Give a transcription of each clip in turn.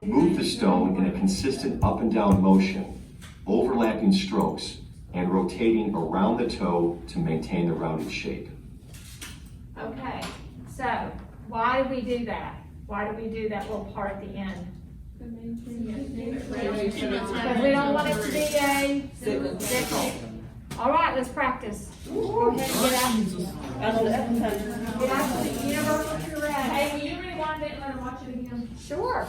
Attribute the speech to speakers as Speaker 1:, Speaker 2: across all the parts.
Speaker 1: Move the stone in a consistent up and down motion, overlapping strokes, and rotating around the toe to maintain the rounded shape.
Speaker 2: Okay, so why do we do that? Why do we do that little part at the end? Because we don't want it to be a sickle. All right, let's practice. Go ahead and get out. Get out to the universal curette. Hey, will you rewind it and let her watch it again? Sure.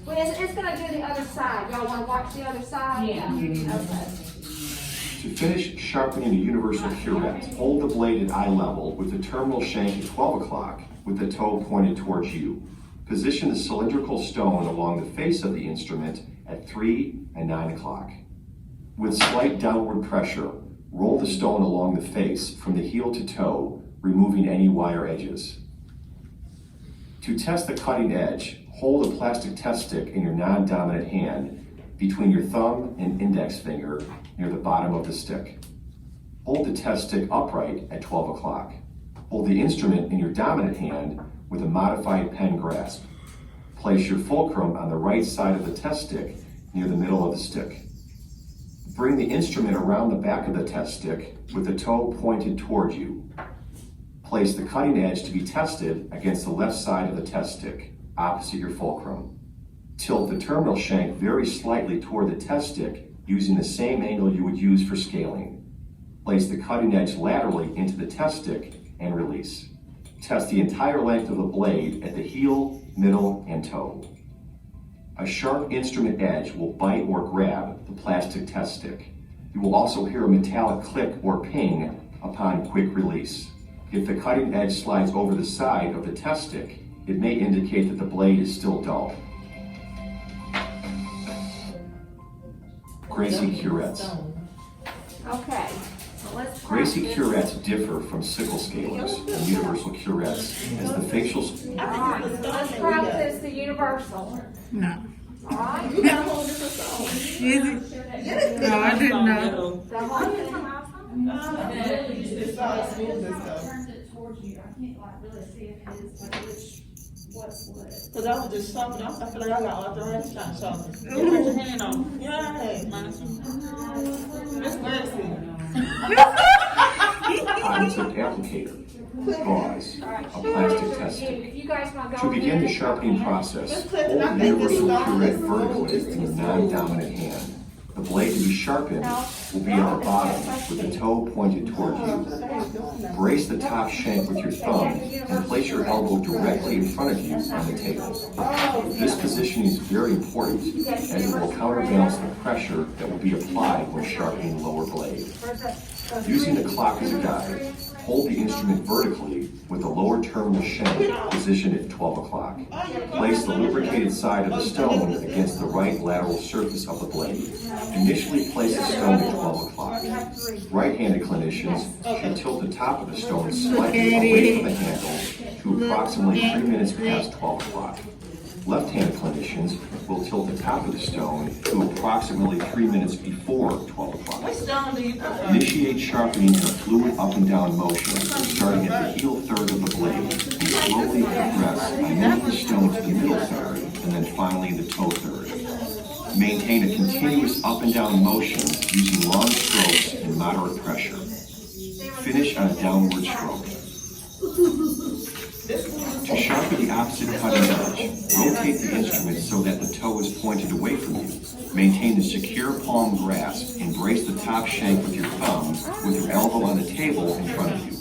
Speaker 2: Well, it's going to do the other side. Y'all want to watch the other side? Yeah. Okay.
Speaker 1: To finish sharpening a universal curette, hold the blade at eye level with the terminal shank at 12 o'clock with the toe pointed towards you. Position the cylindrical stone along the face of the instrument at 3 and 9 o'clock. With slight downward pressure, roll the stone along the face from the heel to toe, removing any wire edges. To test the cutting edge, hold a plastic test stick in your non-dominant hand between your thumb and index finger near the bottom of the stick. Hold the test stick upright at 12 o'clock. Hold the instrument in your dominant hand with a modified pen grasp. Place your fulcrum on the right side of the test stick near the middle of the stick. Bring the instrument around the back of the test stick with the toe pointed towards you. Place the cutting edge to be tested against the left side of the test stick, opposite your fulcrum. Tilt the terminal shank very slightly toward the test stick using the same angle you would use for scaling. Place the cutting edge laterally into the test stick and release. Test the entire length of the blade at the heel, middle, and toe. A sharp instrument edge will bite or grab the plastic test stick. You will also hear a metallic click or ping upon quick release. If the cutting edge slides over the side of the test stick, it may indicate that the blade is still dull. Gracie curettes.
Speaker 2: Okay, so let's
Speaker 1: Gracie
Speaker 2: practice.
Speaker 1: curettes differ from sickle scalers and universal curettes as the facial...
Speaker 2: All right, let's practice the universal.
Speaker 3: No.
Speaker 2: All right?
Speaker 3: Is it? No, I didn't know.
Speaker 2: The whole thing.
Speaker 4: Turns it towards you. I can't like really see if it is like what's what.
Speaker 5: Cause I was just sharpening, I feel like I got arthritis trying to sharpen. You put your hand on. Yeah. It's crazy.
Speaker 1: Cotton tip applicator, gauze, a plastic test stick.
Speaker 2: If you guys want to
Speaker 1: To
Speaker 2: go
Speaker 1: begin the
Speaker 2: ahead.
Speaker 1: sharpening process, hold the universal curette vertically in the non-dominant hand. The blade to be sharpened will be at the bottom with the toe pointed toward you. Brace the top shank with your thumb and place your elbow directly in front of you on the table. This position is very important as it will counterbalance the pressure that will be applied when sharpening the lower blade. Using the clock as a guide, hold the instrument vertically with the lower terminal shank positioned at 12 o'clock. Place the lubricated side of the stone against the right lateral surface of the blade. Initially place the stone at 12 o'clock. Right-handed clinicians should tilt the top of the stone slightly away from the handle to approximately 3 minutes past 12 o'clock. Left-handed clinicians will tilt the top of the stone to approximately 3 minutes before 12 o'clock.
Speaker 5: What stone do you prefer?
Speaker 1: Initiate sharpening in a fluid up and down motion, starting at the heel third of the blade, and slowly progress by moving the stone to the middle third, and then finally the toe third. Maintain a continuous up and down motion using long strokes and moderate pressure. Finish on a downward stroke. To sharpen the opposite cutting edge, rotate the instrument so that the toe is pointed away from you. Maintain a secure palm grasp and brace the top shank with your thumb with your elbow on the table in front of you.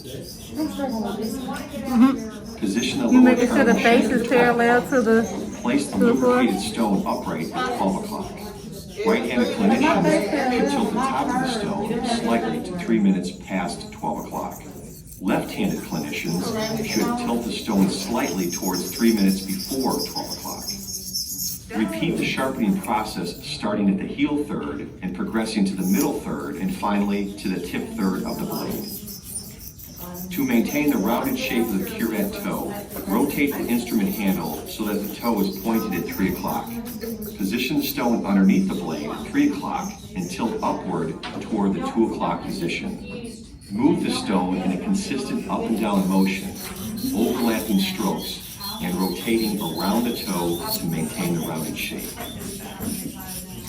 Speaker 1: Position the
Speaker 3: You
Speaker 1: lower
Speaker 3: making sure the
Speaker 1: terminal
Speaker 3: face
Speaker 1: shank
Speaker 3: is
Speaker 1: at 12
Speaker 3: parallel
Speaker 1: o'clock.
Speaker 3: to the
Speaker 1: Place the
Speaker 3: to the floor?
Speaker 1: lubricated stone upright at 12 o'clock. Right-handed clinicians should tilt the top of the stone slightly to 3 minutes past 12 o'clock. Left-handed clinicians should tilt the stone slightly towards 3 minutes before 12 o'clock. Repeat the sharpening process starting at the heel third and progressing to the middle third and finally to the tip third of the blade. To maintain the rounded shape of the curette toe, rotate the instrument handle so that the toe is pointed at 3 o'clock. Position the stone underneath the blade at 3 o'clock and tilt upward toward the 2 o'clock position. Move the stone in a consistent up and down motion, overlapping strokes, and rotating around the toe to maintain the rounded shape.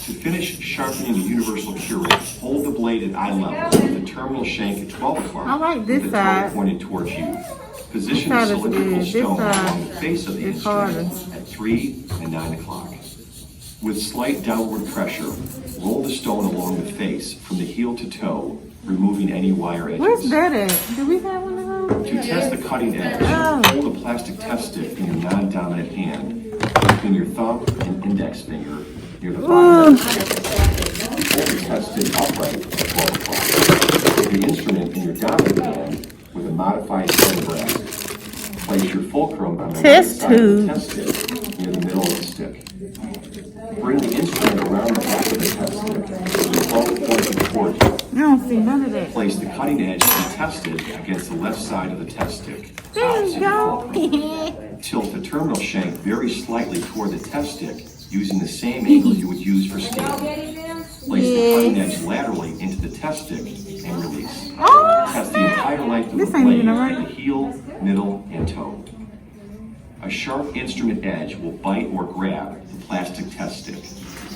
Speaker 1: To finish sharpening the universal curette, hold the blade at eye level with the terminal shank at 12 o'clock
Speaker 3: I like this
Speaker 1: with the
Speaker 3: side.
Speaker 1: toe pointed towards you. Position
Speaker 3: This
Speaker 1: the
Speaker 3: side is
Speaker 1: cylindrical
Speaker 3: good. This
Speaker 1: stone
Speaker 3: side
Speaker 1: along the face of the
Speaker 3: is
Speaker 1: instrument
Speaker 3: harder.
Speaker 1: at 3 and 9 o'clock. With slight downward pressure, roll the stone along the face from the heel to toe, removing any wire edges.
Speaker 3: Where's that at? Do we have one of those?
Speaker 1: To test the cutting edge,
Speaker 3: Oh.
Speaker 1: hold a plastic test stick in your non-dominant hand, between your thumb and index finger near the bottom edge. Hold the test stick upright at 12 o'clock. Take the instrument in your dominant hand with a modified center grasp. Place your fulcrum on the right
Speaker 3: Test
Speaker 1: side of the
Speaker 3: tube.
Speaker 1: test stick near the middle of the stick. Bring the instrument around the back of the test stick with the thumb pointed toward you.
Speaker 3: I don't see none of that.
Speaker 1: Place the cutting edge to be tested against the left side of the test stick.
Speaker 3: There
Speaker 1: opposite
Speaker 3: you
Speaker 1: the
Speaker 3: go.
Speaker 1: fulcrum. Tilt the terminal shank very slightly toward the test stick using the same angle you would use for
Speaker 2: Y'all
Speaker 1: scaling.
Speaker 2: getting this?
Speaker 1: Place the cutting edge laterally into the test stick and release.
Speaker 3: Oh,
Speaker 1: Test the entire length of
Speaker 3: This
Speaker 1: the
Speaker 3: ain't
Speaker 1: blade
Speaker 3: even
Speaker 1: at
Speaker 3: right.
Speaker 1: the heel, middle, and toe. A sharp instrument edge will bite or grab the plastic test stick.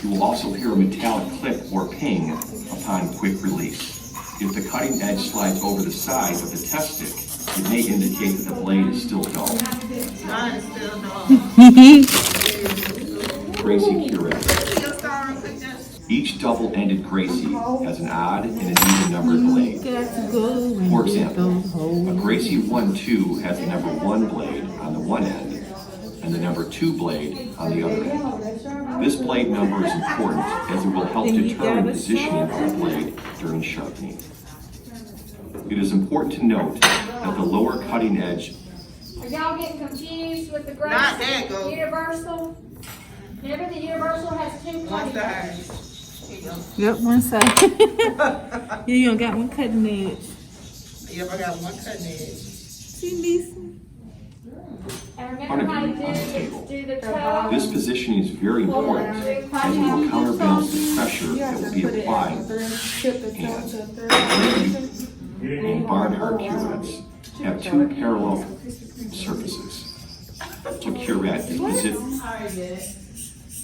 Speaker 1: You will also hear a metallic click or ping upon quick release. If the cutting edge slides over the side of the test stick, it may indicate that the blade is still dull.
Speaker 5: Mine is still dull.
Speaker 1: Gracie curette. Each double-ended Gracie has an odd and an even numbered blade. For example, a Gracie 1-2 has the number 1 blade on the one end and the number 2 blade on the other end. This blade number is important as it will help determine positioning of the blade during sharpening. It is important to note that the lower cutting edge
Speaker 2: Are y'all getting confused with the
Speaker 5: Not that
Speaker 2: Gracie
Speaker 5: go.
Speaker 2: Universal? Remember the Universal has 2
Speaker 5: One
Speaker 2: cutting
Speaker 5: side.
Speaker 2: edges.
Speaker 5: Here you go.
Speaker 3: Yep, one side. Yeah, you don't got one cutting edge.
Speaker 5: Yep, I got one cutting edge.
Speaker 3: See, Lisa?
Speaker 2: And remember how you do the toe?
Speaker 1: This positioning is very important as it will counterbalance the pressure that will be applied and Barnhart curettes have 2 parallel surfaces. So curette is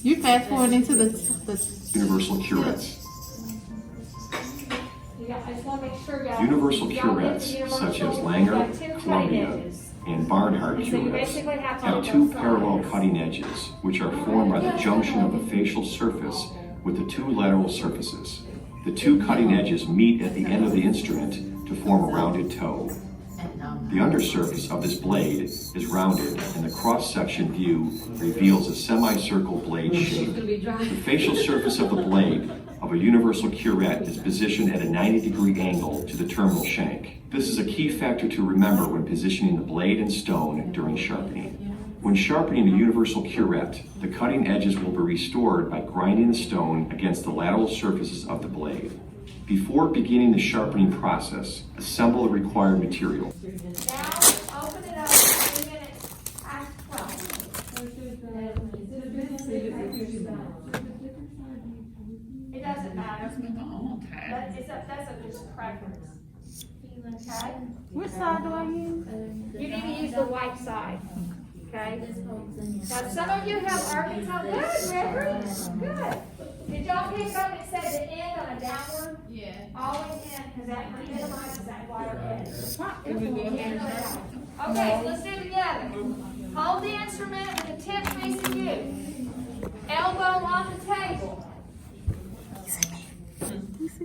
Speaker 3: You fast forward into the
Speaker 1: universal curettes.
Speaker 2: I just want to make sure y'all.
Speaker 1: Universal
Speaker 2: y'all get the
Speaker 1: curettes
Speaker 2: universal,
Speaker 1: such as
Speaker 2: you
Speaker 1: Langer,
Speaker 2: got 2 cutting
Speaker 1: Columbia,
Speaker 2: edges.
Speaker 1: and Barnhart
Speaker 2: So you
Speaker 1: curettes
Speaker 2: basically have to
Speaker 1: have
Speaker 2: hold
Speaker 1: 2
Speaker 2: both
Speaker 1: parallel
Speaker 2: sides.
Speaker 1: cutting edges, which are formed by the junction of the facial surface with the 2 lateral surfaces. The 2 cutting edges meet at the end of the instrument to form a rounded toe. The undersurface of this blade is rounded, and the cross-section view reveals a semicircle blade shape. The facial surface of the blade of a universal curette is positioned at a 90-degree angle to the terminal shank. This is a key factor to remember when positioning the blade and stone during sharpening. When sharpening a universal curette, the cutting edges will be restored by grinding the stone against the lateral surfaces of the blade. Before beginning the sharpening process, assemble the required material.
Speaker 2: Now, open it up 3 minutes past 12. It doesn't matter. That's a just preference. Okay?
Speaker 3: Which side do I use?
Speaker 2: You need to use the white side. Okay? Now, some of you have Arkansas. Good, Gregory. Good. Did y'all pick up it said the end on a downward?
Speaker 4: Yeah.
Speaker 2: Always in, because that minimizes that wire edge. Okay, so let's do it together. Hold the instrument with the tip facing you. Elbow on the table.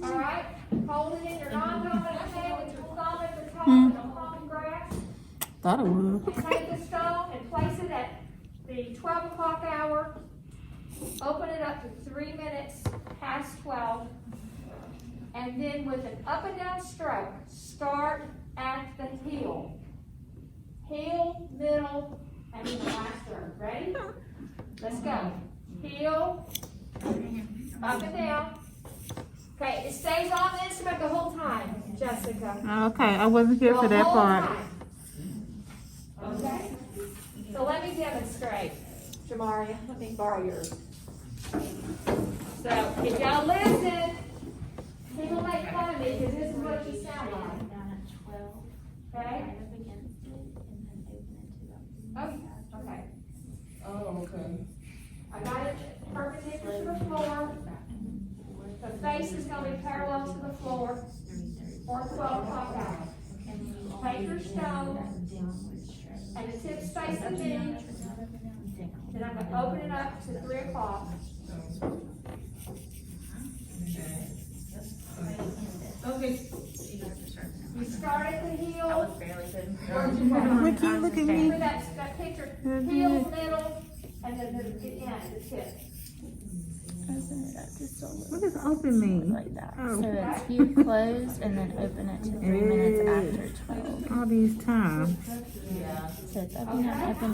Speaker 2: All right? Hold it in your non-dominant hand with your thumb at the top and a palm grasp.
Speaker 3: Thought it would.
Speaker 2: And take the stone and place it at the 12 o'clock hour. Open it up to 3 minutes past 12. And then with an up and down stroke, start at the heel. Heel, middle, and then the last third. Ready? Let's go. Heel, up and down. Okay, it stays on the instrument the whole time, Jessica.
Speaker 3: Okay, I wasn't here for that part.
Speaker 2: Okay? So let me demonstrate. Jamaria, let me borrow yours. So if y'all listen, he will make fun of me because this is what you sound like. Okay? Oh, okay. stone, and the tip's facing me. Then I'm gonna open it up to 3 o'clock.
Speaker 5: Okay.
Speaker 2: You start at the heel.
Speaker 3: Ricky, look at me.
Speaker 2: Remember that picture, heel, middle, and then the end, the tip.
Speaker 6: Open it up just a little
Speaker 3: What does open mean?
Speaker 6: like that.
Speaker 3: Oh.
Speaker 6: So it's here closed and then open it to 3 minutes after 12.
Speaker 3: All these times.
Speaker 6: So it's up and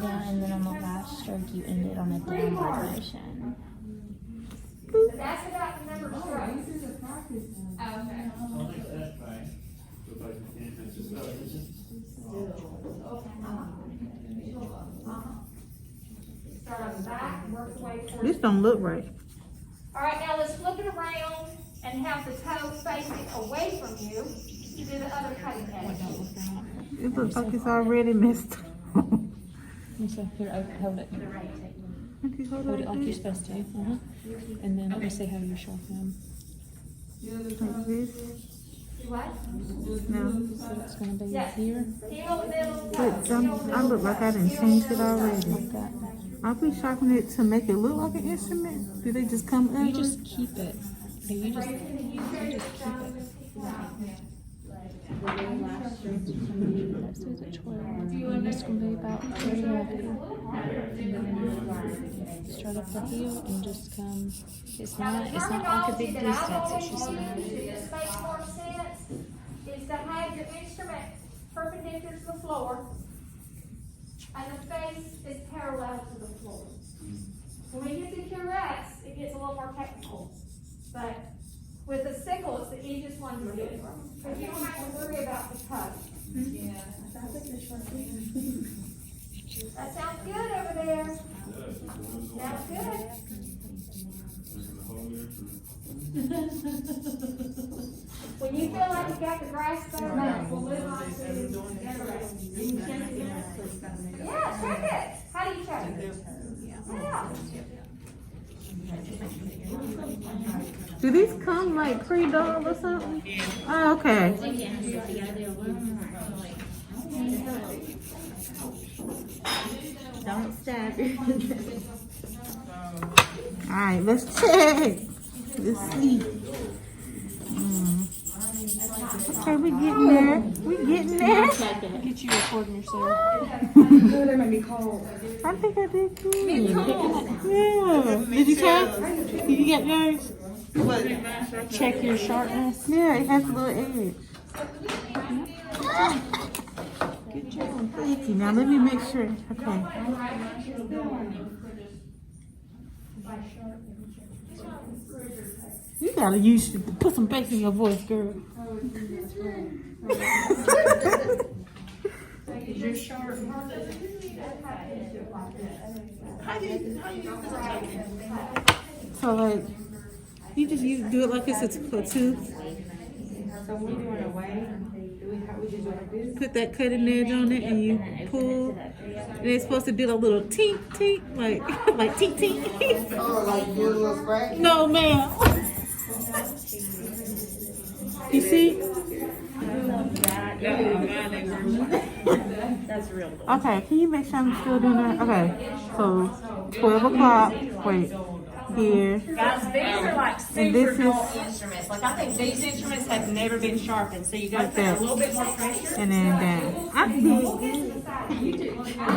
Speaker 6: down, and then on the last stroke you end it on a downward motion.
Speaker 2: So that's about the number of strokes. Start on the back and work the way towards.
Speaker 3: This don't look right.
Speaker 2: All right, now let's flip it around and have the toe facing away from you to do the other cutting edge.
Speaker 3: It looks like it's already messed up.
Speaker 7: So here, hold it.
Speaker 3: Ricky, hold
Speaker 7: Hold it like you're
Speaker 3: this.
Speaker 7: supposed to. And then let me see how you sharpen them.
Speaker 3: Like this.
Speaker 2: Do what?
Speaker 3: No.
Speaker 7: So it's gonna be
Speaker 2: Yes.
Speaker 7: here,
Speaker 2: Heel, middle,
Speaker 3: Look,
Speaker 2: toe. Heel,
Speaker 3: I look like I didn't change it already.
Speaker 7: like that.
Speaker 3: Are we sharpening it to make it look like an instrument? Do they just come
Speaker 7: You
Speaker 3: ugly?
Speaker 7: just keep it. Okay, you just keep it. That's at 12. And this gonna be about 30 Start up the heel and just come. It's not like a big distance. It's just about.
Speaker 2: This makes more sense, is to have your instrument perpendicular to the floor, and the face is parallel to the floor. When we get to curettes, it gets a little more technical, but with a sickle, it's the easiest one to do, because you don't have to worry about the cut. That sounds good over there. Sounds good. When you feel like you got the grasp of it, we'll move on to the rest. Yeah, check it. How do you check it? Yeah.
Speaker 3: Do these come like pre-done or something? Oh, okay.
Speaker 6: Don't stab it.
Speaker 3: Alright, let's check. Let's see. Okay, we getting there. We getting there.
Speaker 7: Get you recording yourself.
Speaker 3: I think I did good. Yeah. Did you check? Did you get yours?
Speaker 7: Check your sharpness.
Speaker 3: Yeah, it has a little edge.
Speaker 7: Good job.
Speaker 3: Thank you. Now let me make sure. Okay. You gotta use put some bass in your voice, girl. So like, you just do it like it's a tooth. Put that cutting edge on it and you pull. And it's supposed to do a little tink tink, like like tink tink.
Speaker 5: Oh, like do a little scratch?
Speaker 3: No, ma'am. You see?
Speaker 6: That's real.
Speaker 3: Okay, can you make sure I'm still doing that? Okay, so 12 o'clock. Wait, here.
Speaker 8: Guys, these are like
Speaker 3: And this
Speaker 8: super dull
Speaker 3: is-
Speaker 8: instruments. Like I think these instruments have never been sharpened, so you got
Speaker 3: Like
Speaker 8: to put
Speaker 3: that.
Speaker 8: a little bit more pressure.
Speaker 3: And then down. I did.
Speaker 2: I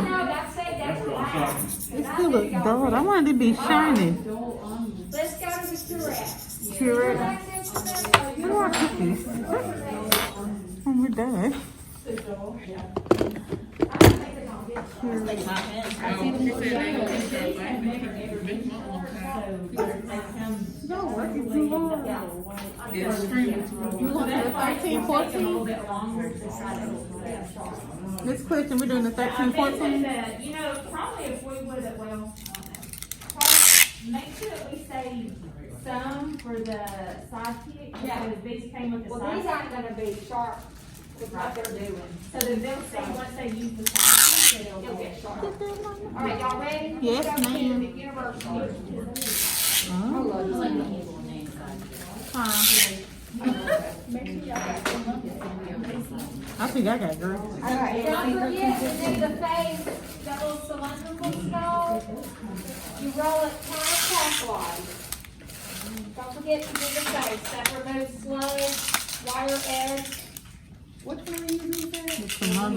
Speaker 2: know, that's it, that's relaxed.
Speaker 3: It still looks dull. I wanted it to be shiny.
Speaker 2: Let's go to the curette.
Speaker 3: Pure.
Speaker 2: Relax instrument.
Speaker 3: You want cookies? And we're done. Y'all working too long. You want the 13, 14? Next question, we're doing the 13, 14?
Speaker 2: You know, probably if we would have, well, probably make sure that we save some for the sidekick, because these came with the sidekick. Well, these aren't gonna be sharp with what they're doing. So then they'll see, once they use the sidekick, it'll get sharp. All right, y'all ready?
Speaker 3: Yes,
Speaker 2: Let's go to
Speaker 3: ma'am.
Speaker 2: the universal.
Speaker 5: I think I got girl.
Speaker 2: Don't forget to do the face, that little cylindrical stone. You roll it counterclockwise. Don't forget to do the face. That removes sludge, wire edge.
Speaker 3: Which one are you using?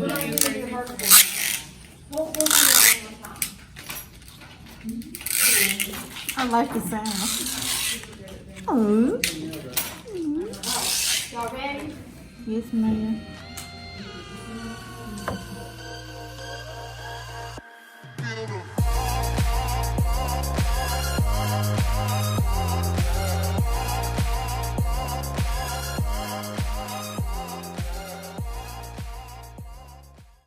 Speaker 2: We're not using your vertical. We'll do it one more time.
Speaker 3: I like the sound. Oh.
Speaker 2: Y'all ready?
Speaker 3: Yes, ma'am.